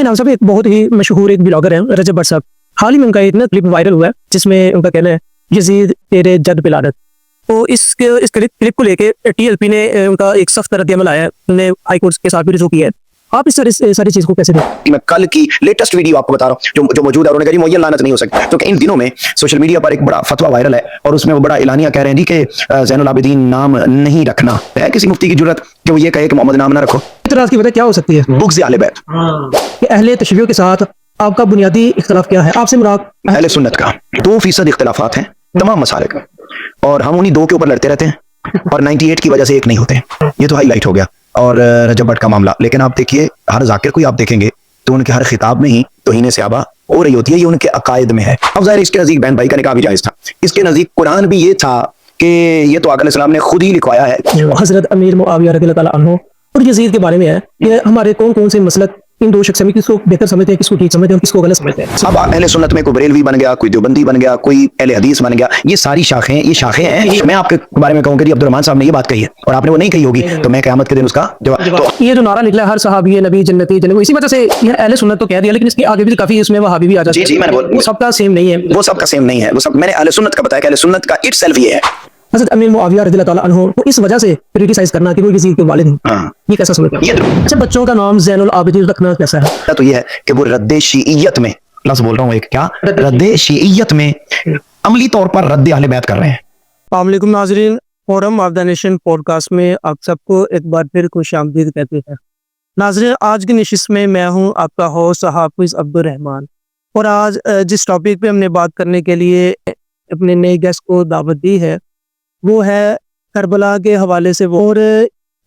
नाम साहब एक बहुत ही मशहूर एक ब्लॉगर हैं रजब भट्ट साहब। हाल ही में उनका एक ना क्लिप वायरल हुआ है जिसमें उनका कहना है यजीद तेरे जद पे लानत। तो इस क्लिप को लेके टीएलपी ने उनका एक सख्त रद्द-ए-अमल आया है, उन्होंने हाई कोर्ट के साथ भी रुजू किया है। आप इस सारी चीज को कैसे देखते? मैं कल की लेटेस्ट वीडियो आपको बता रहा हूँ जो मौजूद है, उन्होंने कहा मुअय्यन लानत नहीं हो सकती। तो इन दिनों में सोशल मीडिया पर एक बड़ा फतवा वायरल है और उसमें वो बड़ा एलानिया कह रहे हैं जी कि ज़ैनुल आबिदीन नाम नहीं रखना है। किसी मुफ्ती की जुर्रत कि वो ये कहे कि मोहम्मद नाम ना रखो। इतराज की वजह क्या हो सकती है? बुग़्ज़ अहले बैत कि अहले तशय्युअ के साथ आपका बुनियादी इख्तिलाफ क्या है? आपसे मुराद अहले सुन्नत का 2% इख्तिलाफात हैं तमाम मसाले का, और हम उन्हीं 2 के ऊपर लड़ते रहते हैं और 98 की वजह से एक नहीं होते। ये तो हाईलाइट हो गया और रजब भट्ट का मामला। लेकिन आप देखिए हर जाकिर को आप देखेंगे तो उनके हर खिताब में ही तौहीन सहाबा हो रही होती है, ये उनके अकायद में है। अब ज़ाहिर इसके नज़दीक बहन भाई का निकाह भी जायज़ था, इसके नज़दीक कुरान भी ये था कि ये तो आका अलैहिस्सलाम ने खुद ही लिखवाया है। हजरत अमीर मुआविया रज़ियल्लाहु ताला अन्हु और यजीद के बारे में है कि हमारे कौन कौन से मसलक इन 2 शख्स में किसको बेहतर समझते हैं, किसको ठीक समझते हैं और किसको गलत समझते हैं। अब अहले सुन्नत में कोई बरेलवी बन गया, कोई देवबंदी बन गया, कोई अहले हदीस बन गया, ये सारी शाखें हैं। मैं आपके बारे में कहूँगा कि अब्दुर्रहमान साहब ने ये बात कही है और आपने वो नहीं कही होगी तो मैं क़यामत के दिन उसका जवाब। तो ये जो नारा निकला हर सहाबी नबी जन्नती जन्नत, इसी वजह से ये अहले सुन्नत तो कह दिया, लेकिन इसके आगे भी काफी इसमें वहाबी भी आ जाते हैं। जी मैंने वो सबका सेम नहीं है, वो सबका सेम नहीं है। वो सब मैंने अहले सुन्नत का बताया कि अहले सुन्नत का इटसेल्फ ये है। हज़रत अमीर मुआविया रज़ियल्लाहु ताला अन्हु को इस वजह से क्रिटिसाइज करना कि वो यजीद के वालिद हैं, ये कैसा समझते हैं? अच्छा, बच्चों का नाम ज़ैनुल आबिदीन रखना कैसा है? तो ये है कि वो रद्द शिइयत में, लफ्ज़ बोल रहा हूँ एक, क्या रद्द शिइयत में अमली तौर पर रद्द अहले बैत कर रहे हैं। अस्सलाम वालेकुम नाज़रीन, forum of the nation podcast में आप सबको एक बार फिर खुशामदीद कहते हैं। नाज़रीन, आज की नशिस्त में मैं हूँ आपका होस्ट हाफिज़ अब्दुर्रहमान और आज जिस टॉपिक पे हमने बात करने के लिए अपने नए गेस्ट को दावत दी है वो है करबला के हवाले से। और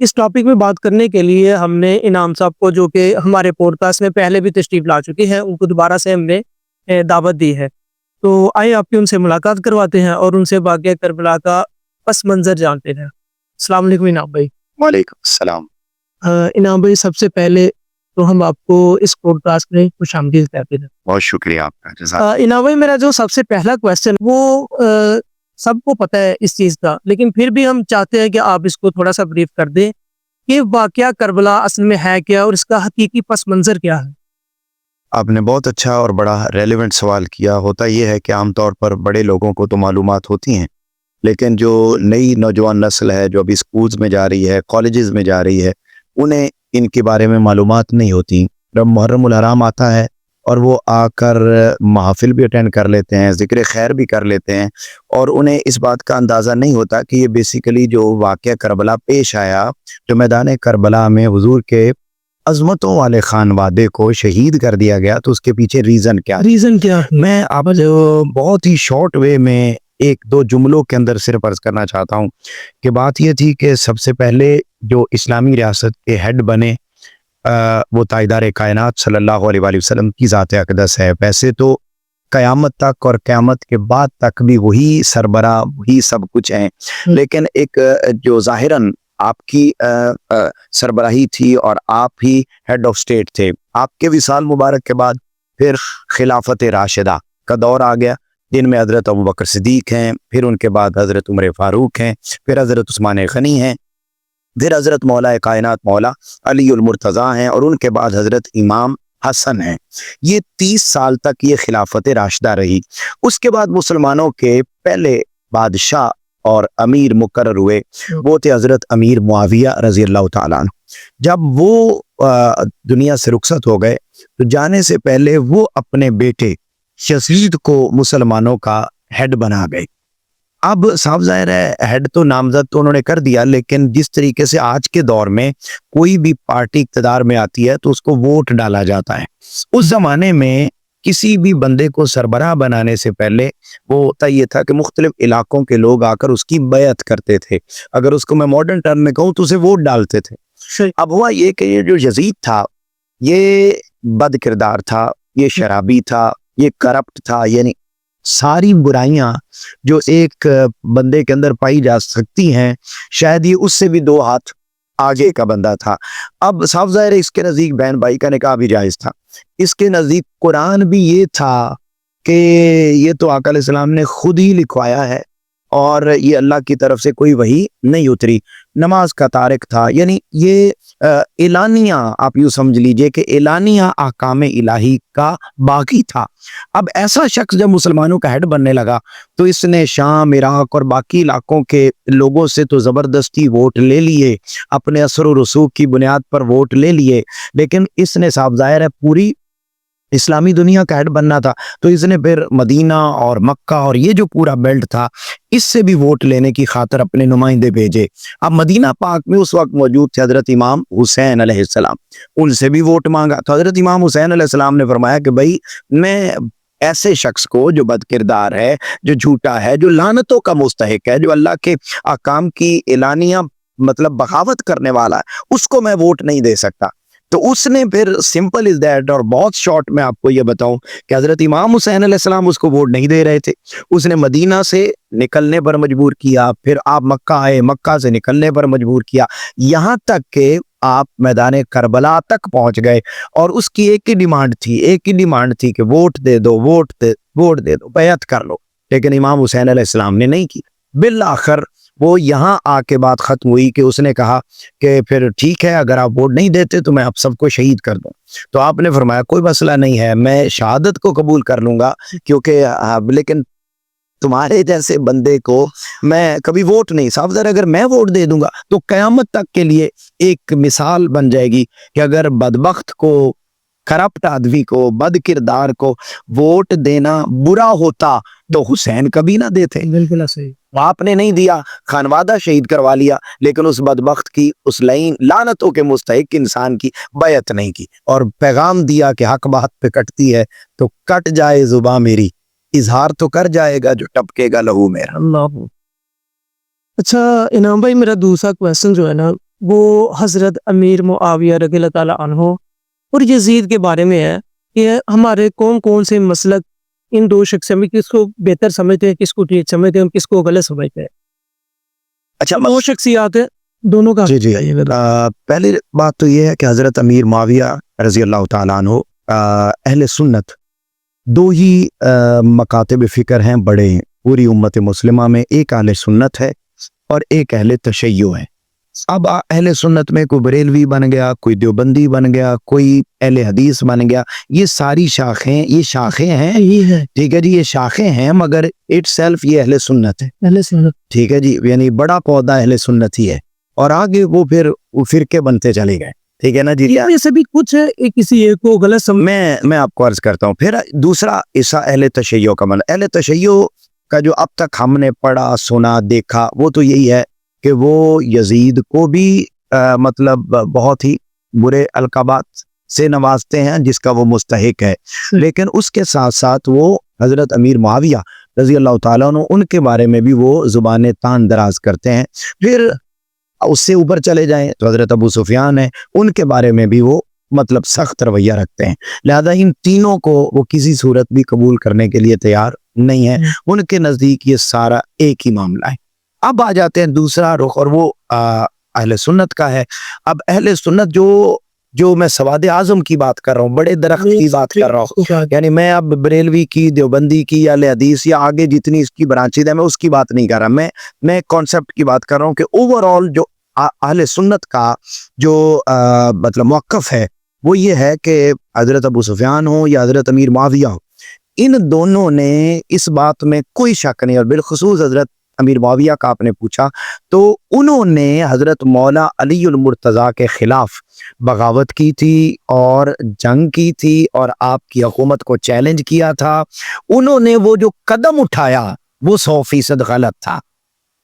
इस टॉपिक में बात करने के लिए हमने इनाम साहब को, जो कि हमारे पॉडकास्ट में पहले भी तशरीफ ला चुकी हैं, उनको दोबारा से हमने दावत दी है। तो आइए आपकी उनसे मुलाकात करवाते हैं और उनसे वाक़या करबला का पस मंज़र जानते हैं। अस्सलाम वालेकुम इनाम भाई। वालेकुम सलाम। इनाम भाई, सबसे पहले तो हम आपको इस पॉडकास्ट में खुशामदीद कहते हैं। बहुत शुक्रिया आपका। इनाम भाई, मेरा जो सबसे पहला क्वेश्चन वो सबको पता है इस चीज़ का, लेकिन फिर भी हम चाहते हैं कि आप इसको थोड़ा सा ब्रीफ कर दें कि वाक़या करबला असल में है क्या और इसका हकीकी पस मंज़र क्या है। आपने बहुत अच्छा और बड़ा रेलेवेंट सवाल किया। होता ये है कि आमतौर पर बड़े लोगों को तो मालूमात होती हैं, लेकिन जो नई नौजवान नस्ल है जो अभी स्कूल्स में जा रही है, कॉलेजेस में जा रही है, उन्हें इनके बारे में मालूमात नहीं होती। जब मुहर्रम उल हराम आता है और वो आकर महफिल भी अटेंड कर लेते हैं, ज़िक्र खैर भी कर लेते हैं, और उन्हें इस बात का अंदाज़ा नहीं होता कि ये बेसिकली जो वाक़या करबला पेश आया, जो मैदान करबला में हुजूर के अज़मतों वाले खानवादे को शहीद कर दिया गया, तो उसके पीछे रीज़न क्या? मैं आप जो बहुत ही शॉर्ट वे में 1-2 जुमलों के अंदर सिर्फ अर्ज़ करना चाहता हूँ कि बात ये थी कि सबसे पहले जो इस्लामी रियासत के हेड बने वो ताइदार कायनात सल्लल्लाहु अलैहि वसल्लम की ज़ात अक़दस है। वैसे तो क़यामत तक और क़यामत के बाद तक भी वही सरबरा, वही सब कुछ हैं, लेकिन एक जो ज़ाहिरन आपकी सरबराही थी और आप ही हेड ऑफ स्टेट थे। आपके विसाल मुबारक के बाद फिर खिलाफत राशिदा का दौर आ गया, जिनमें हज़रत अबू बकर सिद्दीक़ हैं, फिर उनके बाद हज़रत उमर फ़ारूक हैं, फिर हज़रत उस्मान गनी हैं, फिर हज़रत मौला कायनात मौला अली उल मुर्तज़ा हैं, और उनके बाद हज़रत इमाम हसन हैं। ये 30 साल तक ये खिलाफत राशिदा रही। उसके बाद मुसलमानों के पहले बादशाह और अमीर मुकर्रर हुए, वो थे हज़रत अमीर मुआविया रज़ियल्लाहु ताला अन्हु। जब वो दुनिया से रुखसत हो गए तो जाने से पहले वो अपने बेटे यज़ीद को मुसलमानों का हेड बना गए। अब साफ ज़ाहिर है हेड तो नामज़द तो उन्होंने कर दिया, लेकिन जिस तरीके से आज के दौर में कोई भी पार्टी इक़्तिदार में आती है तो उसको वोट डाला जाता है। उस ज़माने में किसी भी बंदे को सरबराह बनाने से पहले वो होता ये था कि मुख्तलिफ इलाकों के लोग आकर उसकी बैत करते थे। अगर उसको मैं मॉडर्न टर्म में कहूँ तो उसे वोट डालते थे। अब हुआ ये कि ये जो यजीद था ये बद किरदार था, ये शराबी था, ये करप्ट था, यानी सारी बुराइयां जो एक बंदे के अंदर पाई जा सकती हैं, शायद ये उससे भी 2 हाथ आगे का बंदा था। अब साफ ज़ाहिर है इसके नज़दीक बहन भाई का निकाह भी जायज़ था, इसके नज़दीक कुरान भी ये था कि ये तो आका अलैहिस्सलाम ने खुद ही लिखवाया है और ये अल्लाह की तरफ से कोई वही नहीं उतरी। नमाज का तारिक था, यानी ये एलानिया, आप यूँ समझ लीजिए कि एलानिया अहकाम इलाही का बाकी था। अब ऐसा शख्स जब मुसलमानों का हेड बनने लगा तो इसने शाम, इराक और बाकी इलाकों के लोगों से तो ज़बरदस्ती वोट ले लिए, अपने असर और रसूख की बुनियाद पर वोट ले लिए, लेकिन इसने साफ ज़ाहिर है पूरी इस्लामी दुनिया का हेड बनना था, तो इसने फिर मदीना और मक्का और ये जो पूरा बेल्ट था इससे भी वोट लेने की खातिर अपने नुमाइंदे भेजे। अब मदीना पाक में उस वक्त मौजूद थे हजरत इमाम हुसैन अलैहिस्सलाम, उनसे भी वोट मांगा तो हजरत इमाम हुसैन अलैहिस्सलाम ने फरमाया कि भाई मैं ऐसे शख्स को जो बदकिरदार है, जो झूठा है, जो लानतों का मुस्तहिक है, जो अल्लाह के अहकाम की एलानिया मतलब बगावत करने वाला है, उसको मैं वोट नहीं दे सकता। तो उसने फिर सिंपल इज दैट, और बहुत शॉर्ट में आपको ये बताऊं कि हजरत इमाम हुसैन अलैहिस्सलाम उसको वोट नहीं दे रहे थे, उसने मदीना से निकलने पर मजबूर किया, फिर आप मक्का आए, मक्का से निकलने पर मजबूर किया, यहाँ तक कि आप मैदान करबला तक पहुंच गए और उसकी एक ही डिमांड थी कि वोट दे दो, वोट दे दो, बैत कर लो, लेकिन इमाम हुसैन अलैहिस्सलाम ने नहीं की। बिल आखिर वो यहाँ आके बात खत्म हुई कि उसने कहा कि फिर ठीक है, अगर आप वोट नहीं देते तो मैं आप सबको शहीद कर दूं। तो आपने फरमाया कोई मसला नहीं है, मैं शहादत को कबूल कर लूंगा, क्योंकि लेकिन तुम्हारे जैसे बंदे को मैं कभी वोट नहीं, साफ ज़ाहिर अगर मैं वोट दे दूंगा तो कयामत तक के लिए एक मिसाल बन जाएगी कि अगर बदबख्त को, करप्ट आदमी को, बद किरदार को वोट देना बुरा होता तो हुसैन कभी ना देते। बिल्कुल सही। आपने नहीं दिया, खानवादा शहीद करवा लिया, लेकिन उस बदबख्त की, उस लानतों के मुस्तहिक इंसान की बैत नहीं की, और पैगाम दिया कि हक बात पे कटती है तो कट जाए जुबां मेरी, इजहार तो कर जाएगा जो टपकेगा लहू मेरा। अल्लाह। अच्छा इनाम भाई, मेरा दूसरा क्वेश्चन जो है ना वो हजरत अमीर मुआविया रज़ियल्लाहु ताला अन्हु और यजीद के बारे में है कि हमारे कौन कौन से मसलक इन दो शख्स में किसको बेहतर समझते हैं, किसको ठीक समझते हैं और किसको गलत समझते हैं। अच्छा, दो शख्सियात है, दोनों का जी जी, पहली बात तो ये है कि हजरत अमीर मुआविया रज़ियल्लाहु ताला अन्हु अहले सुन्नत, दो ही मकातिब फ़िक्र हैं बड़े पूरी उम्मत मुस्लिमा में, एक अहले सुन्नत है और एक अहले तशय्यो है। अब अहले सुन्नत में कोई बरेलवी बन गया, कोई देवबंदी बन गया, कोई अहले हदीस बन गया, ये सारी शाखें हैं, यही है ठीक है जी, ये शाखें हैं, मगर इटसेल्फ ये अहले सुन्नत है, पहले से। ठीक है जी, यानी बड़ा पौधा अहले सुन्नत ही है, और आगे वो फिर फिरके बनते चले गए, ठीक है ना जी। ये से भी कुछ है, किसी एक को गलत समझ। मैं आपको अर्ज करता हूँ। फिर दूसरा हिस्सा अहले तशय्यो का, मतलब अहले तशय्यो का जो अब तक हमने पढ़ा, सुना, देखा, वो तो यही है कि वो यजीद को भी मतलब बहुत ही बुरे अलकाबात से नवाजते हैं जिसका वो मुस्तहिक है, लेकिन उसके साथ साथ वो हजरत अमीर मुआविया रज़ियल्लाहु ताला अन्हु उनके बारे में भी वो जुबान तान दराज करते हैं। फिर उससे ऊपर चले जाएं तो हजरत अबू सुफियान है, उनके बारे में भी वो मतलब सख्त रवैया रखते हैं। लिहाजा इन तीनों को वो किसी सूरत भी कबूल करने के लिए तैयार नहीं है, उनके नज़दीक ये सारा एक ही मामला है। अब आ जाते हैं दूसरा रुख, और वो अहले सुन्नत का है। अब अहले सुन्नत जो मैं सवाद आज़म की बात कर रहा हूँ, बड़े दरख्त की बात कर रहा हूँ, यानी मैं अब बरेलवी की, देवबंदी की या हदीस या आगे जितनी इसकी ब्रांचेज है मैं उसकी बात नहीं कर रहा, मैं कॉन्सेप्ट की बात कर रहा हूँ कि ओवरऑल जो अहले सुन्नत का जो मतलब मौक़िफ़ है वो ये है कि हज़रत अबू सुफियान हो या हज़रत अमीर मुआविया हो, इन दोनों ने इस बात में कोई शक नहीं, और बिलखुसूस हज़रत अमीर मुआविया का आपने पूछा तो उन्होंने हज़रत मौला अली उल मुर्तज़ा के ख़िलाफ़ बगावत की थी और जंग की थी और आपकी हुकूमत को चैलेंज किया था। उन्होंने वो जो कदम उठाया वो 100% गलत था।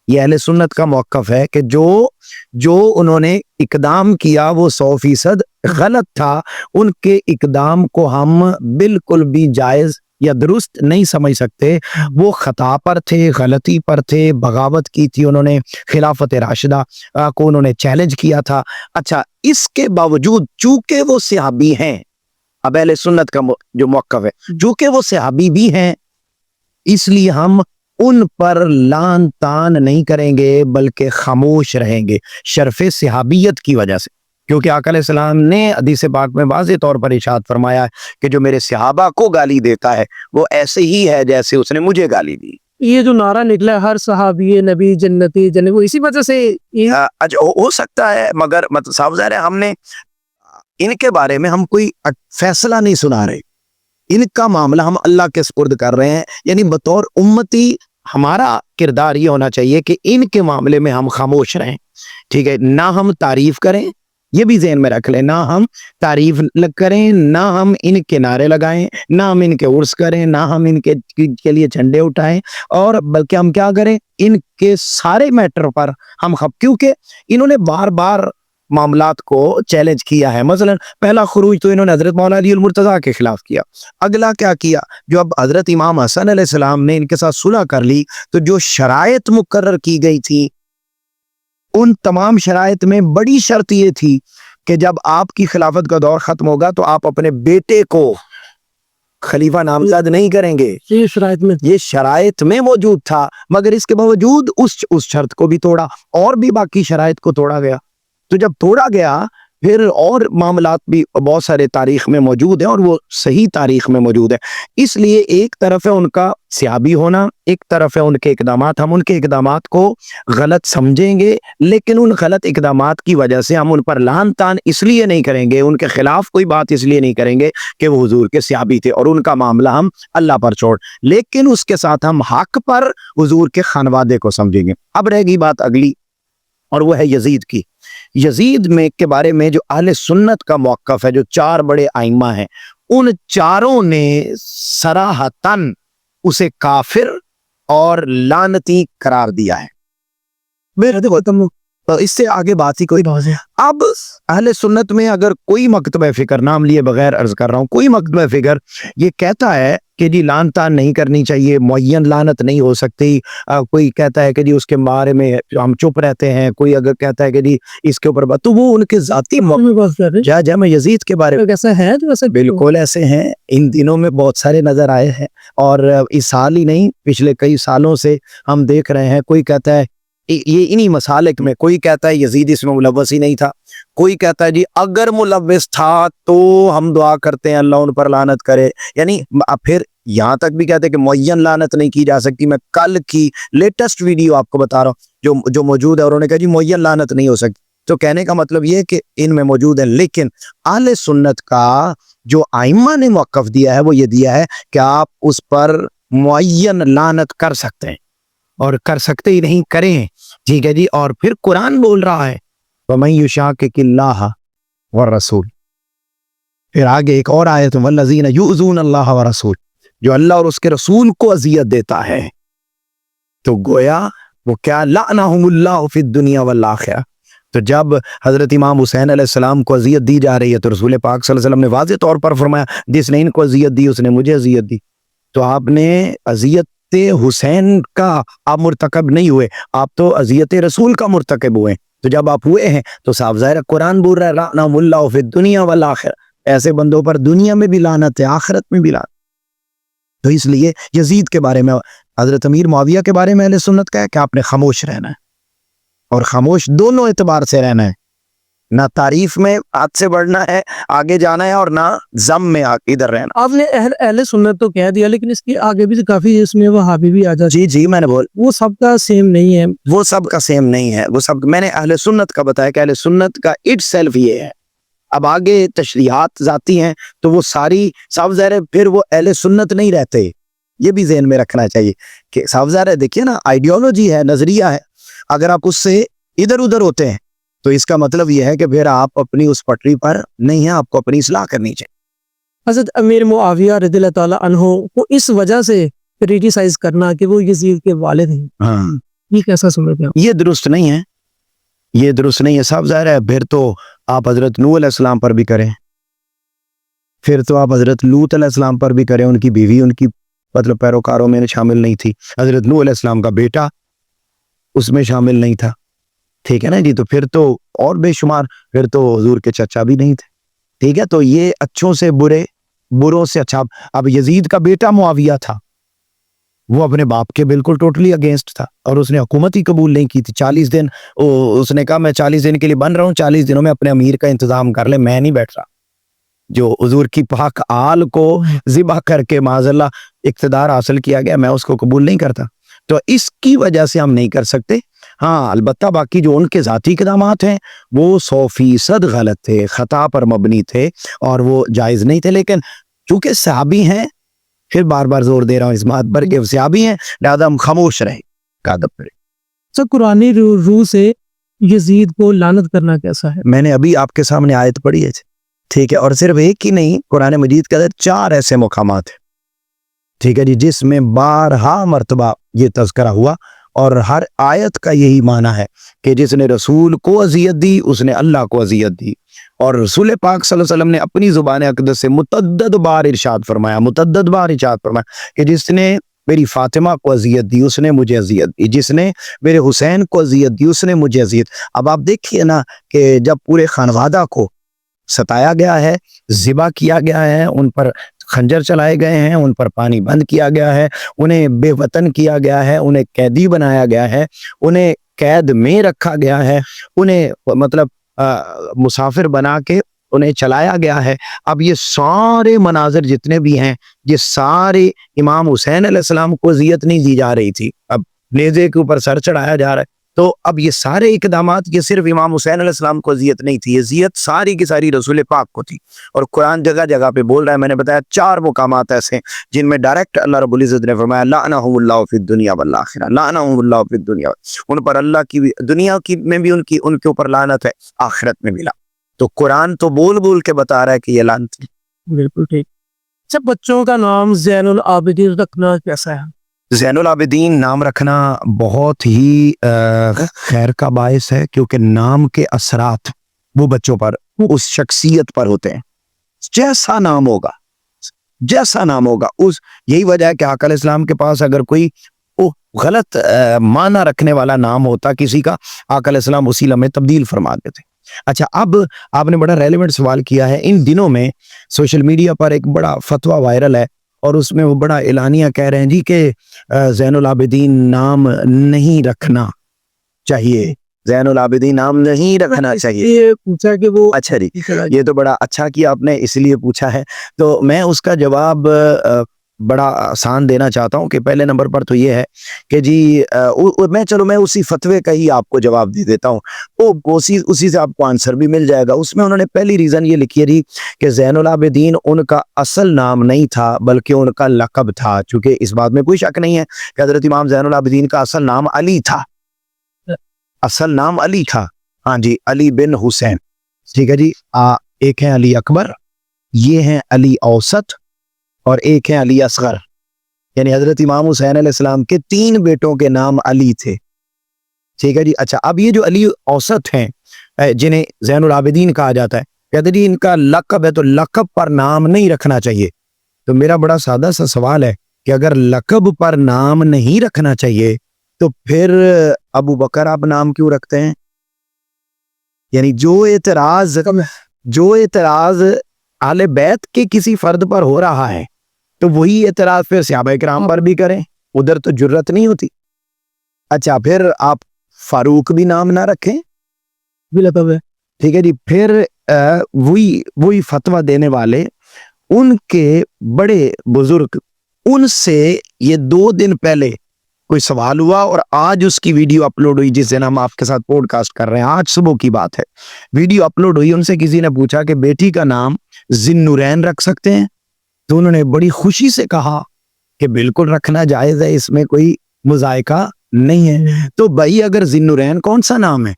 ये अहले सुन्नत का मौक़िफ़ है कि जो उन्होंने इक़दाम किया वो 100% गलत था। उनके इक़दाम को हम बिल्कुल भी जायज़ या दुरुस्त नहीं समझ सकते। वो खता पर थे, गलती पर थे, बगावत की थी उन्होंने, खिलाफत राशिदा को उन्होंने चैलेंज किया था। अच्छा, इसके बावजूद चूंकि वो सहाबी हैं, अब अहले सुन्नत का जो मौक़िफ़ है, चूंकि वो सहाबी भी हैं, इसलिए हम उन पर लान तान नहीं करेंगे बल्कि खामोश रहेंगे शर्फ़े सहाबियत की वजह से, क्योंकि आका अलैहिस्सलाम ने हदीस पाक में वाज़ेह तौर पर इरशाद फरमाया है कि जो मेरे सहाबा को गाली देता है वो ऐसे ही है जैसे उसने मुझे गाली दी। ये जो नारा निकला है हर सहाबी नबी जन्नती जन्नत, वो इसी वजह से ये अच्छा हो सकता है, मगर मतलब साफ ज़ाहिर है हमने इनके बारे में हम कोई फैसला नहीं सुना रहे, इनका मामला हम अल्लाह के सुपुर्द कर रहे हैं। यानी बतौर उम्मती हमारा किरदार ये होना चाहिए कि इनके मामले में हम खामोश रहें, ठीक है, ना हम तारीफ करें, ये भी ज़हन में रख लें, ना हम तारीफ करें, ना हम इनके नारे लगाएं, ना हम इनके उर्स करें, ना हम इनके के लिए झंडे उठाएं, और बल्कि हम क्या करें, इनके सारे मैटर पर हम क्योंकि इन्होंने बार बार मामलात को चैलेंज किया है। मसलन पहला खुरूज तो इन्होंने हजरत मौला अली मुर्तज़ा के खिलाफ किया, अगला क्या किया, जो अब हजरत इमाम हसन अलैहिस्सलाम ने इनके साथ सुलह कर ली, तो जो शराइत मुकर्रर की गई थी उन तमाम शराइत में बड़ी शर्त ये थी कि जब आपकी खिलाफत का दौर खत्म होगा तो आप अपने बेटे को खलीफा नामजद नहीं करेंगे। ये शराइत में मौजूद था, मगर इसके बावजूद उस शर्त को भी तोड़ा और भी बाकी शराइत को तोड़ा गया। तो जब तोड़ा गया फिर और मामलात भी बहुत सारे तारीख में मौजूद हैं और वो सही तारीख में मौजूद है। इसलिए एक तरफ है उनका सियाबी होना, एक तरफ है उनके इकदामात, हम उनके इकदामात को गलत समझेंगे, लेकिन उन गलत इकदामात की वजह से हम उन पर लान तान इसलिए नहीं करेंगे, उनके खिलाफ कोई बात इसलिए नहीं करेंगे कि वो हुजूर के सियाबी थे और उनका मामला हम अल्लाह पर छोड़, लेकिन उसके साथ हम हक पर हुजूर के खानवादे को समझेंगे। अब रहेगी बात अगली, और वो है यजीद की। यजीद में के बारे में जो अहले सुन्नत का मौक़िफ़ है, जो चार बड़े आइम्मा हैं, उन चारों ने सराहतन उसे काफिर और लानती करार दिया है। मेरे देखो इससे आगे बात ही कोई नहीं है। अब अहले सुन्नत में अगर कोई मकतब फिक्र, नाम लिए बगैर अर्ज कर रहा हूँ, कोई मकतब फिक्र ये कहता है कि जी लान तान नहीं करनी चाहिए, मुअय्यन लानत नहीं हो सकती, कोई कहता है कि जी उसके बारे में हम चुप रहते हैं, कोई अगर कहता है कि जी इसके ऊपर बात, तो वो उनके जाती जा मैं यजीद के बारे में कैसा है जो ऐसे बिल्कुल ऐसे हैं, इन दिनों में बहुत सारे नजर आए हैं, और इस साल ही नहीं पिछले कई सालों से हम देख रहे हैं। कोई कहता है ये इन्हीं मसालिक में, कोई कहता है यजीद इसमें मुलव्वस ही नहीं था, कोई कहता है जी अगर मुलव्वस था तो हम दुआ करते हैं अल्लाह उन पर लानत करे, यानी फिर यहाँ तक भी कहते हैं कि मुअय्यन लानत नहीं की जा सकती। मैं कल की लेटेस्ट वीडियो आपको बता रहा हूँ जो मौजूद है, और उन्होंने कहा जी मुअय्यन लानत नहीं हो सकती। तो कहने का मतलब ये है कि इनमें मौजूद है, लेकिन अहले सुन्नत का जो आइम्मा ने मौक़िफ़ दिया है वो ये दिया है कि आप उस पर मुअय्यन लानत कर सकते हैं, और कर सकते ही नहीं, करें, ठीक है जी। और फिर कुरान बोल रहा है वमन युशाकिकिल्लाह व रसूल, फिर आगे एक और आयत वल्लज़ीना युज़ून अल्लाह व रसूल, जो अल्लाह और उसके रसूल को अजियत देता है, तो गोया वो क्या लअनहुमुल्लाहु फिद दुनिया वल आखिरह। तो जब हजरत इमाम हुसैन अलैहिस्सलाम को अजियत दी जा रही है तो रसूल पाक सल्लल्लाहु अलैहि वसल्लम ने वाज़ेह तौर पर फरमाया जिसने इनको अजियत दी उसने मुझे अजियत दी। तो आपने अजियत हुसैन का आप मुर्तकब नहीं हुए, आप तो अजियत रसूल का मुर्तकब हुए। तो जब आप हुए हैं तो साफ ज़ाहिर कुरान बोल रहा है लअनहुमुल्लाहु फिद दुनिया वल आखिरह, ऐसे बंदों पर दुनिया में भी लानत है, आखिरत में भी लानत। तो इसलिए यजीद के बारे में, हजरत अमीर मुआविया के बारे में अहले सुन्नत का है कि आपने खामोश रहना है, और खामोश दोनों एतबार से रहना है, ना तारीफ में हाथ से बढ़ना है, आगे जाना है, और ना जम में इधर रहना। आपने अहले सुन्नत तो कह दिया, लेकिन इसके आगे भी काफी इसमें वहाबी भी आ जाता जी जी मैंने बोल, वो सबका सेम नहीं है, वो सबका सेम नहीं है, वो सब मैंने अहले सुन्नत का बताया कि अहले सुन्नत का इटसेल्फ ये है। अब आगे तशरीहात जाती हैं तो वो सारी साफ ज़ाहिर है फिर वो अहले सुन्नत नहीं रहते, ये भी ज़हन में रखना चाहिए कि साफ ज़ाहिर है, देखिए ना आइडियोलॉजी है, नजरिया है, अगर आप उससे इधर उधर होते हैं तो इसका मतलब यह है कि फिर आप अपनी उस पटरी पर नहीं है, आपको अपनी इस्लाह करनी चाहिए। हज़रत अमीर मुआविया रज़ियल्लाहु ताला अन्हु को इस वजह से क्रिटिसाइज करना कि वो यजीद के वालिद हैं, हाँ, ये कैसा समझते हैं? ये दुरुस्त नहीं है, ये दुरुस्त नहीं है। साफ ज़ाहिर है फिर तो आप हजरत नूह अलैहिस्सलाम पर भी करें, फिर तो आप हजरत लूत अलैहिस्सलाम पर भी करें, उनकी बीवी उनकी मतलब पैरोकारों में शामिल नहीं थी, हजरत नूह अलैहिस्सलाम का बेटा उसमें शामिल नहीं था, ठीक है ना जी। तो फिर तो और बेशुमार, फिर तो हुजूर के चचा भी नहीं थे, ठीक है। तो ये अच्छों से बुरे, बुरों से अच्छा। अब यजीद का बेटा मुआविया था, वो अपने बाप के बिल्कुल टोटली अगेंस्ट था, और उसने हुकूमत ही कबूल नहीं की थी। 40 दिन उसने कहा मैं 40 दिन के लिए बन रहा हूँ, 40 दिनों में अपने अमीर का इंतजाम कर ले, मैं नहीं बैठ रहा। जो हुजूर की पाक आल को ज़िबा करके माज़अल्लाह इक़्तिदार हासिल किया गया, मैं उसको कबूल नहीं करता। تو اس کی وجہ سے ہم نہیں کر سکتے. ہاں البتہ باقی جو ان کے ذاتی اقدامات ہیں وہ 100% غلط تھے, خطا پر مبنی تھے اور وہ جائز نہیں تھے. لیکن چونکہ صحابی ہیں, پھر بار بار زور دے رہا ہوں اس بات پر کہ صحابی ہیں, لہذا ہم خاموش رہیں, ادب کریں. سر قرآن روح سے یزید کو لعنت کرنا کیسا ہے؟ میں نے ابھی آپ کے سامنے آیت پڑھی ہے, ٹھیک ہے, اور صرف ایک ہی نہیں, قرآن مجید کے اندر 4 ایسے مقامات ہیں, ٹھیک ہے جی, جس میں بارہا مرتبہ یہ تذکرہ ہوا, اور ہر آیت کا یہی معنی ہے کہ جس نے رسول کو اذیت دی اس نے اللہ کو اذیت دی. اور رسول پاک صلی اللہ علیہ وسلم نے اپنی زبان اقدس سے متعدد بار ارشاد فرمایا کہ جس نے میری فاطمہ کو اذیت دی اس نے مجھے اذیت دی, جس نے میرے حسین کو اذیت دی اس نے مجھے اذیت. اب آپ دیکھیے نا کہ جب پورے خانوادہ کو ستایا گیا ہے, ذبح کیا گیا ہے, ان پر خنجر چلائے گئے ہیں, ان پر پانی بند کیا گیا ہے, انہیں بے وطن کیا گیا ہے, انہیں قیدی بنایا گیا ہے, انہیں قید میں رکھا گیا ہے, انہیں مطلب مسافر بنا کے انہیں چلایا گیا ہے. اب یہ سارے مناظر جتنے بھی ہیں یہ سارے امام حسین علیہ السلام کو اذیت نہیں دی جا رہی تھی, اب نیزے کے اوپر سر چڑھایا جا رہا ہے. تو اب یہ سارے اقدامات یہ صرف امام حسین علیہ السلام کو اذیت نہیں تھی, اذیت ساری کی ساری رسول پاک کو تھی. اور قرآن جگہ جگہ پہ بول رہا ہے, میں نے بتایا 4 مقامات ایسے ہیں جن میں ڈائریکٹ اللہ رب العزت نے فرمایا لعنہم اللہ فی الدنیا والآخرہ, لعنہم اللہ فی الدنیا, ان پر اللہ کی بھی دنیا کی میں بھی ان کے اوپر لعنت ہے, آخرت میں بھی لعنت. تو قرآن تو بول بول کے بتا رہا ہے کہ یہ لعنت ہے. بالکل ٹھیک. اچھا بچوں کا نام زین العابدین رکھنا کیسا ہے؟ زین العابدین نام رکھنا بہت ہی خیر کا باعث ہے, کیونکہ نام کے اثرات وہ بچوں پر اس شخصیت پر ہوتے ہیں. جیسا نام ہوگا اس یہی وجہ ہے کہ آقا علیہ السلام کے پاس اگر کوئی غلط معنی رکھنے والا نام ہوتا کسی کا, آقا علیہ السلام اسی لمحے تبدیل فرما دیتے. اچھا اب آپ نے بڑا ریلیونٹ سوال کیا ہے. ان دنوں میں سوشل میڈیا پر ایک بڑا فتویٰ وائرل ہے اور اس میں وہ بڑا اعلانیہ کہہ رہے ہیں جی کہ زین العابدین نام نہیں رکھنا چاہیے, زین العابدین نام نہیں رکھنا چاہیے. یہ پوچھا کہ وہ اچھا جی, یہ تو بڑا اچھا کیا آپ نے, اس لیے پوچھا ہے. تو میں اس کا جواب بڑا آسان دینا چاہتا ہوں کہ پہلے نمبر پر تو یہ ہے کہ جی میں اسی فتوے کا ہی آپ کو جواب دے دیتا ہوں, اسی سے آپ کو آنسر بھی مل جائے گا. اس میں انہوں نے پہلی ریزن یہ لکھی ہے جی کہ زین العابدین ان کا اصل نام نہیں تھا بلکہ ان کا لقب تھا. چونکہ اس بات میں کوئی شک نہیں ہے کہ حضرت امام زین العابدین کا اصل نام علی تھا, ہاں جی, علی بن حسین, ٹھیک ہے جی. ایک ہے علی اکبر, یہ ہیں علی اوسط, اور ایک ہے علی اصغر. یعنی حضرت امام حسین علیہ السلام کے 3 بیٹوں کے نام علی تھے, ٹھیک ہے جی. اچھا اب یہ جو علی اوسط ہیں جنہیں زین العابدین کہا جاتا ہے, کہتے جی ان کا لقب ہے تو لقب پر نام نہیں رکھنا چاہیے. تو میرا بڑا سادہ سا سوال ہے کہ اگر لقب پر نام نہیں رکھنا چاہیے تو پھر ابو بکر آپ نام کیوں رکھتے ہیں؟ یعنی جو اعتراض اہل بیت کے کسی فرد پر ہو رہا ہے تو وہی اعتراض پھر صحابہ کرام پر بھی کریں, ادھر تو جرت نہیں ہوتی. اچھا پھر آپ فاروق بھی نام نہ رکھیں, ٹھیک ہے جی. پھر وہی فتویٰ دینے والے ان کے بڑے بزرگ, ان سے یہ 2 دن پہلے کوئی سوال ہوا اور آج اس کی ویڈیو اپلوڈ ہوئی جس دن ہم آپ کے ساتھ پوڈ کاسٹ کر رہے ہیں, آج صبح کی بات ہے, ویڈیو اپلوڈ ہوئی. ان سے کسی نے پوچھا کہ بیٹی کا نام ذی النورین رکھ سکتے ہیں؟ تو انہوں نے بڑی خوشی سے کہا کہ بالکل رکھنا جائز ہے, اس میں کوئی مذائقہ نہیں ہے. تو بھائی اگر ذی النورین کون سا نام ہے,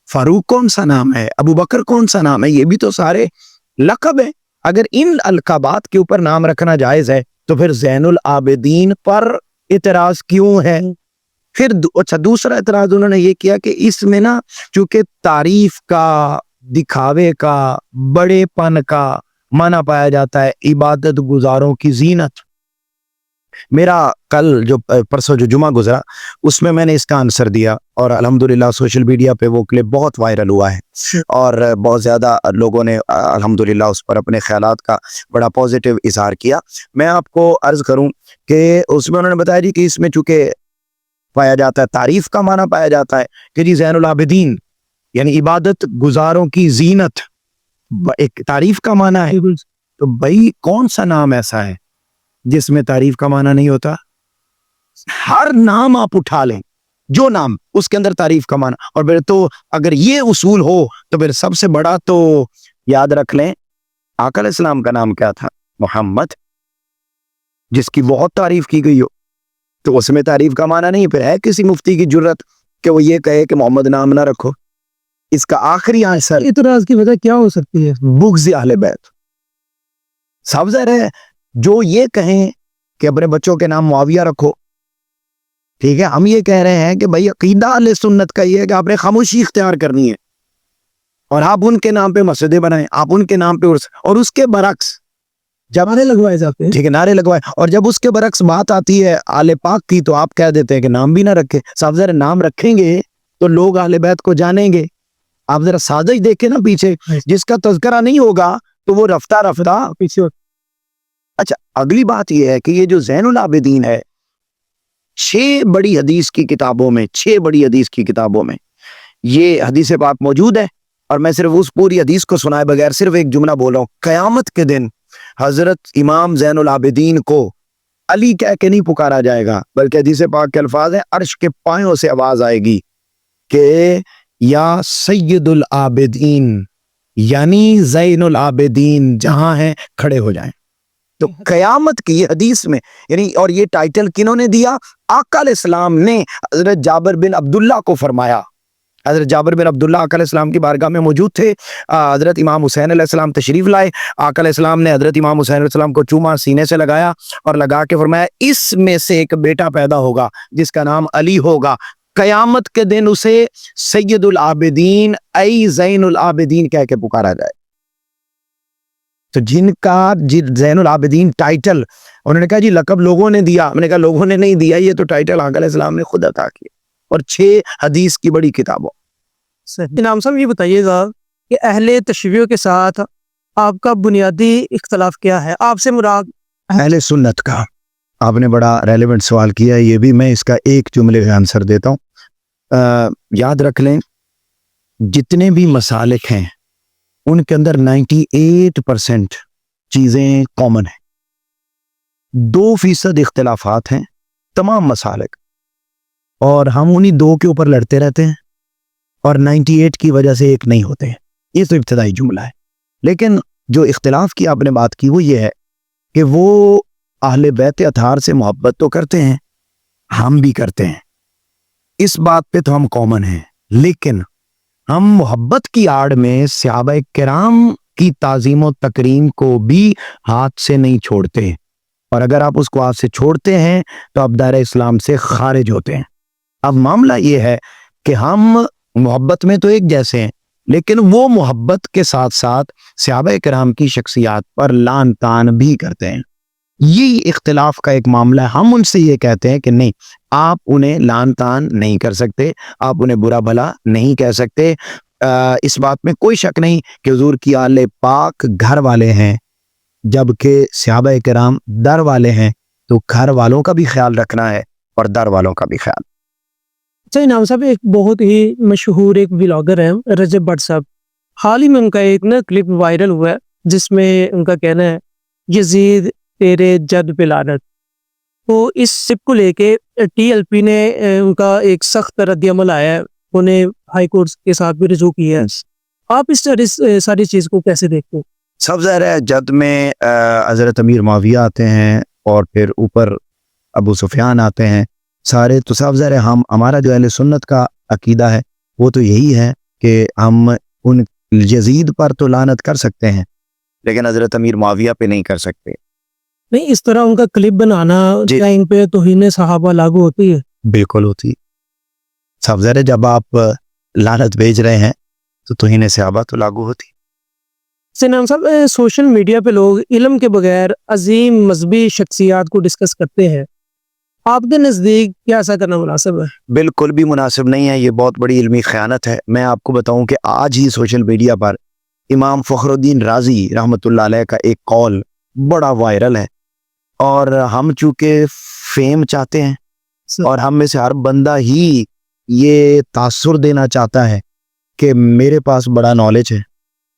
فاروق کون سا نام ہے, ابو بکر کون سا نام ہے, یہ بھی تو سارے لقب ہیں. اگر ان القابات کے اوپر نام رکھنا جائز ہے تو پھر زین العابدین پر اعتراض کیوں ہے؟ پھر اچھا دوسرا اعتراض انہوں نے یہ کیا کہ اس میں نا چونکہ تعریف کا, دکھاوے کا, بڑے پن کا معنی پایا جاتا ہے, عبادت گزاروں کی زینت. میرا کل جو پرسوں جو جمعہ گزرا اس میں نے اس کا آنسر دیا اور الحمدللہ سوشل میڈیا پہ وہ کلپ بہت وائرل ہوا ہے اور بہت زیادہ لوگوں نے الحمدللہ اس پر اپنے خیالات کا بڑا پازیٹیو اظہار کیا. میں آپ کو عرض کروں کہ اس میں انہوں نے بتایا جی کہ اس میں چونکہ پایا جاتا ہے, تعریف کا معنی پایا جاتا ہے کہ جی زین العابدین یعنی عبادت گزاروں کی زینت, ایک تعریف کا معنی ہے. تو بھائی کون سا نام ایسا ہے جس میں تعریف کا معنی نہیں ہوتا؟ हर नाम आप उठा लें, जो नाम उसके अंदर तारीफ का माना, और फिर तो अगर ये उसूल हो तो फिर सबसे बड़ा तो याद रख लें आका अलैहिस्सलाम का नाम क्या था, मोहम्मद, जिसकी बहुत तारीफ की गई हो, तो उसमें तारीफ का माना नहीं। फिर है किसी मुफ्ती की जुर्रत कि वो ये कहे कि मोहम्मद नाम ना रखो। इसका आखिरी आंसर इतराज की वजह क्या हो सकती है? बुग़्ज़ अहले बैत। साफ ज़ाहिर है जो ये कहें कि अपने बच्चों के नाम मुआविया रखो, ठीक है, हम ये कह रहे हैं कि भाई अकीदा अहले सुन्नत का ये है कि आपने खामोशी इख्तियार करनी है और आप उनके नाम पे मस्जिदें बनाएं, आप उनके नाम पे उर्स, और उसके बरक्स जब नारे लगवाए जाते हैं। ठीक है नारे लगवाए, और जब उसके बरक्स बात आती है आले पाक की तो आप कह देते हैं कि नाम भी ना रखे। साफ ज़ाहिर नाम रखेंगे तो लोग अहले बैत को जानेंगे। आप जरा साजिश देखें ना पीछे, जिसका तज़किरा नहीं होगा तो वो रफ्ता रफ्ता पीछे। अच्छा, अगली बात यह है कि ये जो ज़ैनुल आबिदीन है, 6 बड़ी हदीस की किताबों में, 6 बड़ी हदीस की किताबों में ये हदीस पाक मौजूद है, और मैं सिर्फ उस पूरी हदीस को सुनाए बगैर सिर्फ एक जुमला बोल रहा हूँ। क़यामत के दिन हजरत इमाम ज़ैनुल आबिदीन को अली कह के नहीं पुकारा जाएगा, बल्कि हदीस पाक के अल्फाज हैं, अर्श के पायों से आवाज आएगी कि या सैयदुल आबिदीन, यानी ज़ैनुल आबिदीन जहां हैं खड़े हो जाएं। तो क़यामत की हदीस में, यानी, और ये टाइटल किन्होंने दिया? आका अलैहिस्सलाम ने हजरत जाबिर बिन अब्दुल्ला को फरमाया। हजरत जाबिर बिन अब्दुल्ला आका अलैहिस्सलाम की बारगाह में मौजूद थे। हजरत इमाम हुसैन अलैहिस्सलाम तशरीफ लाए। आका अलैहिस्सलाम ने हजरत इमाम हुसैन अलैहिस्सलाम को चूमा सीने से लगाया और लगा के फरमाया इसमें से एक बेटा पैदा होगा जिसका नाम अली होगा। क़यामत के दिन उसे सैयदुल आबिदीन ऐ ज़ैनुल आबिदीन कह के पुकारा जाए। तो जिनका ज़ैनुल आबिदीन टाइटल, उन्होंने कहा जी लक़ब लोगों ने दिया, मैंने कहा लोगों ने नहीं दिया, ये तो टाइटल आका अलैहिस्सलाम ने खुद अता किया, और 6 हदीस की बड़ी किताबों। इनाम साहब ये बताइएगा कि अहले तशय्युअ के साथ आपका बुनियादी इख्तलाफ क्या है? आपसे मुराद अहले सुन्नत का। आपने बड़ा रेलेवेंट सवाल किया है, ये भी मैं इसका एक जुमले का आंसर देता हूँ। याद रख लें जितने भी मसालिक हैं उनके अंदर 98% चीज़ें कॉमन हैं, 2% इख्तिलाफात हैं तमाम मसालिक, और हम उन्हीं 2 के ऊपर लड़ते रहते हैं और 98 की वजह से एक नहीं होते हैं। ये तो इब्तदाई जुमला है। लेकिन जो इख्तिलाफ की आपने बात की वो ये है कि वो अहले बैत अतार से मोहब्बत तो करते हैं, हम भी करते हैं, इस बात पे तो हम कॉमन हैं, लेकिन हम मोहब्बत की आड़ में सहाबा किराम की ताज़ीम व तकरीम को भी हाथ से नहीं छोड़ते, और अगर आप उसको हाथ से छोड़ते हैं तो आप दायरा इस्लाम से खारिज होते हैं। अब मामला ये है कि हम मोहब्बत में तो एक जैसे हैं, लेकिन वो मोहब्बत के साथ साथ सहाबा किराम की शख्सियात पर लान तान भी करते हैं। ये इख्तिलाफ का एक मामला है। हम उनसे ये कहते हैं कि नहीं, आप उन्हें लान तान नहीं कर सकते, आप उन्हें बुरा भला नहीं कह सकते। इस बात में कोई शक नहीं कि हुजूर की आले पाक घर वाले हैं, जबकि सहाबा किराम दर वाले हैं, तो घर वालों का भी ख्याल रखना है और दर वालों का भी ख्याल। अच्छा इनाम साहब, एक बहुत ही मशहूर एक व्लॉगर है रजब भट्ट साहब, हाल ही में उनका एक ना क्लिप वायरल हुआ है जिसमें उनका कहना है यजीद तेरे जद पे लानत। तो इस सिप को लेके TLP ने उनका एक सख्त रद्द-ए-अमल आया है, उन्हें हाई कोर्ट के साथ भी रजू किया है। आप इस सारी चीज को कैसे देखते हो? सब ज़ाहिर है जद में हज़रत अमीर मुआविया आते हैं और फिर ऊपर अबू सुफियान आते हैं सारे, तो सब ज़ाहिर है हमारा जो अहले सुन्नत का अकीदा है वो तो यही है कि हम उन यजीद पर तो लानत कर सकते हैं लेकिन हज़रत अमीर मुआविया पे नहीं कर सकते। नहीं, इस तरह उनका क्लिप बनाना क्या इन पे तौहीन सहाबा लागू होती है? बिल्कुल होती है। सब ज़ाहिर है जब आप लानत भेज रहे हैं तो तौहीन सहाबा तो लागू होती है। सिनाम साहब, सोशल मीडिया पे लोग इल्म के बगैर अजीम मजहबी शख्सियात को डिस्कस करते हैं, आपके नज़दीक क्या ऐसा करना मुनासिब है? बिल्कुल भी मुनासिब नहीं है, ये बहुत बड़ी इल्मी ख़यानत है। मैं आपको बताऊं कि आज ही सोशल मीडिया पर इमाम फ़खरुद्दीन राज़ी रहमतुल्लाह अलैह का एक कॉल बड़ा वायरल है, और हम चूँकि फेम चाहते हैं और हम में से हर बंदा ही ये तासुर देना चाहता है कि मेरे पास बड़ा नॉलेज है,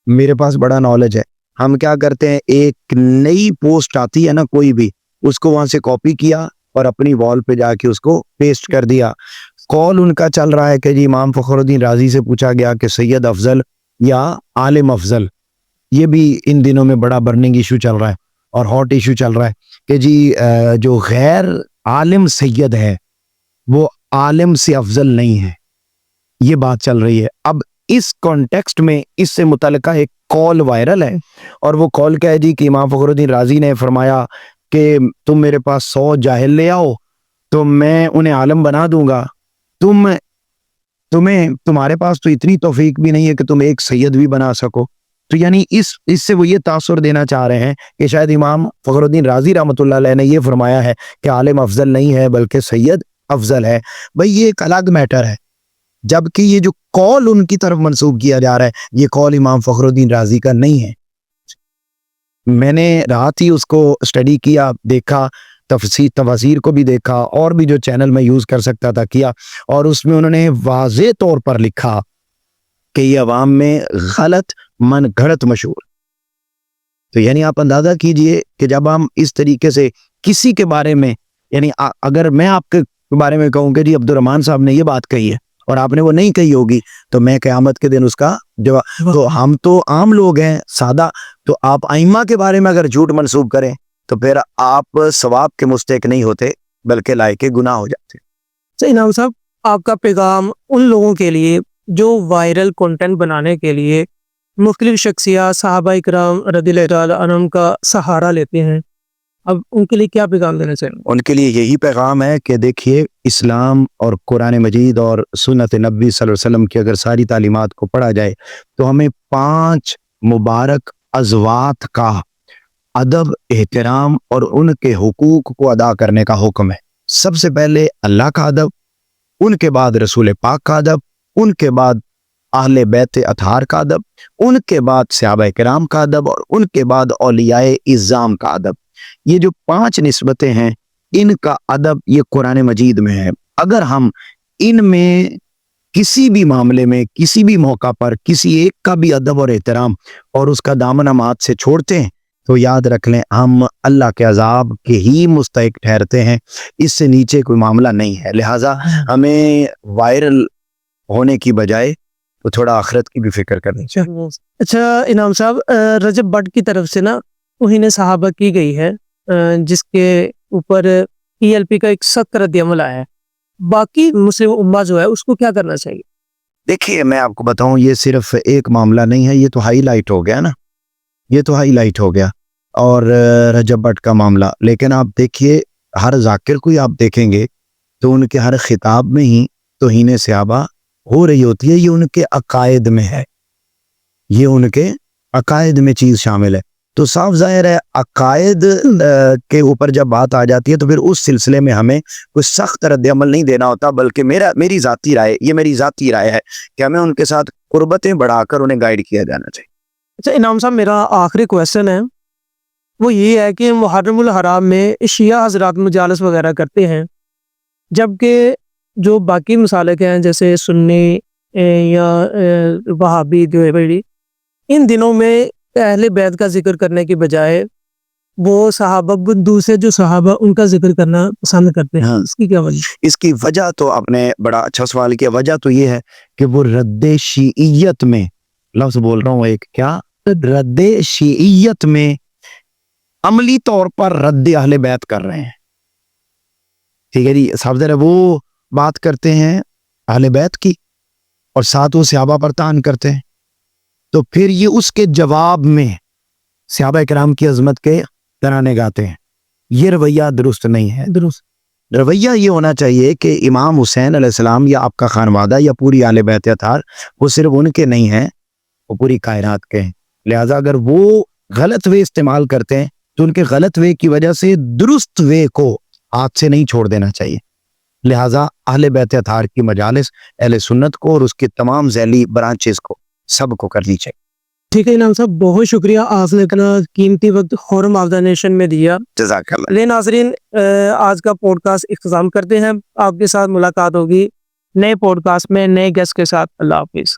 मेरे पास बड़ा नॉलेज है। हम क्या करते हैं, एक नई पोस्ट आती है ना कोई भी, उसको वहाँ से कॉपी किया اور اپنی وال پہ جا کے اس کو پیسٹ کر دیا. کال ان کا چل رہا ہے کہ جی امام فخر الدین رازی سے پوچھا گیا کہ سید افضل یا عالم افضل. یہ بھی ان دنوں میں بڑا برننگ ایشو چل رہا ہے اور ہاٹ ایشو چل رہا ہے کہ جی جو غیر عالم سید ہے وہ عالم سے افضل نہیں ہے. یہ بات چل رہی ہے. اب اس کانٹیکسٹ میں اس سے متعلقہ ایک کال وائرل ہے اور وہ کال کیا ہے جی کہ امام فخر الدین رازی نے فرمایا کہ تم میرے پاس 100 جاہل لے آؤ تو میں انہیں عالم بنا دوں گا. تمہارے پاس تو اتنی توفیق بھی نہیں ہے کہ تم ایک سید بھی بنا سکو. تو یعنی اس سے وہ یہ تاثر دینا چاہ رہے ہیں کہ شاید امام فخر الدین رازی رحمۃ اللہ علیہ نے یہ فرمایا ہے کہ عالم افضل نہیں ہے بلکہ سید افضل ہے. بھئی یہ ایک الگ میٹر ہے، جبکہ یہ جو کال ان کی طرف منسوب کیا جا رہا ہے یہ کال امام فخر الدین رازی کا نہیں ہے. میں نے رات ہی اس کو اسٹڈی کیا، دیکھا، تفاسیر کو بھی دیکھا اور بھی جو چینل میں یوز کر سکتا تھا کیا، اور اس میں انہوں نے واضح طور پر لکھا کہ یہ عوام میں غلط من گھڑت مشہور. تو یعنی آپ اندازہ کیجئے کہ جب ہم اس طریقے سے کسی کے بارے میں، یعنی اگر میں آپ کے بارے میں کہوں کہ جی عبد الرحمن صاحب نے یہ بات کہی ہے اور آپ نے وہ نہیں کہی ہوگی تو میں قیامت کے دن اس کا جواب، تو ہم تو عام لوگ ہیں سادہ، تو آپ ائمہ کے بارے میں اگر جھوٹ منسوب کریں تو پھر آپ ثواب کے مستحق نہیں ہوتے بلکہ لائق گناہ ہو جاتے. انعام صاحب، آپ کا پیغام ان لوگوں کے لیے جو وائرل کنٹینٹ بنانے کے لیے مختلف شخصیات صحابہ اکرام رضی اللہ تعالیٰ عنہم کا سہارا لیتے ہیں، اب ان کے لیے کیا پیغام دینا چاہیں گے؟ ان کے لیے یہی پیغام ہے کہ دیکھیے اسلام اور قرآن مجید اور سنت نبی صلی اللہ علیہ وسلم کی اگر ساری تعلیمات کو پڑھا جائے تو ہمیں 5 مبارک ازوات کا ادب، احترام اور ان کے حقوق کو ادا کرنے کا حکم ہے. سب سے پہلے اللہ کا ادب، ان کے بعد رسول پاک کا ادب، ان کے بعد اہل بیت اطہار کا ادب، ان کے بعد صحابہ کرام کا ادب اور ان کے بعد اولیاء اعظام کا ادب. یہ جو 5 نسبتیں ہیں ان کا ادب یہ قرآن مجید میں ہے. اگر ہم ان میں کسی بھی معاملے میں کسی بھی موقع پر کسی ایک کا بھی ادب اور احترام اور اس کا دامن ہم ہاتھ سے چھوڑتے ہیں تو یاد رکھ لیں ہم اللہ کے عذاب کے ہی مستحق ٹھہرتے ہیں، اس سے نیچے کوئی معاملہ نہیں ہے. لہٰذا ہمیں وائرل ہونے کی بجائے تو تھوڑا آخرت کی بھی فکر کرنی چاہیے. اچھا انعام صاحب، رجب بٹ کی طرف سے نا توہین صحابہ کی گئی ہے جس کے اوپر PLP کا ایک سخت رد عمل آیا ہے، باقی مسلم امہ جو ہے اس کو کیا کرنا چاہیے؟ دیکھیے میں آپ کو بتاؤں یہ صرف ایک معاملہ نہیں ہے، یہ تو ہائی لائٹ ہو گیا نا، یہ تو ہائی لائٹ ہو گیا اور رجب بٹ کا معاملہ. لیکن آپ دیکھیے ہر ذاکر کو ہی آپ دیکھیں گے تو ان کے ہر خطاب میں ہی توہین صحابہ ہو رہی ہوتی ہے. یہ ان کے عقائد میں ہے، یہ ان کے عقائد میں چیز شامل ہے. تو صاف ظاہر ہے عقائد کے اوپر جب بات آ جاتی ہے تو پھر اس سلسلے میں ہمیں کوئی سخت رد عمل نہیں دینا ہوتا، بلکہ میری ذاتی رائے، یہ میری ذاتی رائے ہے کہ ہمیں ان کے ساتھ قربتیں بڑھا کر انہیں گائیڈ کیا جانا چاہیے. اچھا انعام صاحب، میرا آخری کویسچن ہے وہ یہ ہے کہ محرم الحرام میں شیعہ حضرات مجالس وغیرہ کرتے ہیں، جبکہ جو باقی مسالک ہیں جیسے سنی یا وہابی دیوبندی ان دنوں میں اہل بیت کا ذکر کرنے کی بجائے وہ صحابہ، دوسرے جو صحابہ ان کا ذکر کرنا پسند کرتے ہیں. اس کی کیا وجہ؟ اس کی وجہ تو آپ نے بڑا اچھا سوال کیا. وجہ تو یہ ہے کہ وہ رد شیعیت میں، لفظ بول رہا ہوں ایک، کیا رد شیعیت میں عملی طور پر رد اہل بیت کر رہے ہیں. ٹھیک ہے جی، صاحب ذرا وہ بات کرتے ہیں اہل بیت کی اور ساتھ وہ صحابہ پر طعن کرتے ہیں، تو پھر یہ اس کے جواب میں صحابہ کرام کی عظمت کے ترانے گاتے ہیں. یہ رویہ درست نہیں ہے. درست رویہ یہ ہونا چاہیے کہ امام حسین علیہ السلام یا آپ کا خانوادہ یا پوری اہل بیت اطہار وہ صرف ان کے نہیں ہیں، وہ پوری کائنات کے ہیں. لہٰذا اگر وہ غلط وے استعمال کرتے ہیں تو ان کے غلط وے کی وجہ سے درست وے کو ہاتھ سے نہیں چھوڑ دینا چاہیے. لہٰذا اہل بیت اطہار کی مجالس اہل سنت کو اور اس کی تمام ذیلی برانچز کو سب کو کرنی چاہیے. ٹھیک ہے انعام صاحب، بہت شکریہ، آپ نے اتنا قیمتی وقت فورم آف دا نیشن میں دیا. جزاک اللہ. لے ناظرین، آج کا پوڈ کاسٹ اختتام کرتے ہیں. آپ کے ساتھ ملاقات ہوگی نئے پوڈ کاسٹ میں نئے گیسٹ کے ساتھ. اللہ حافظ.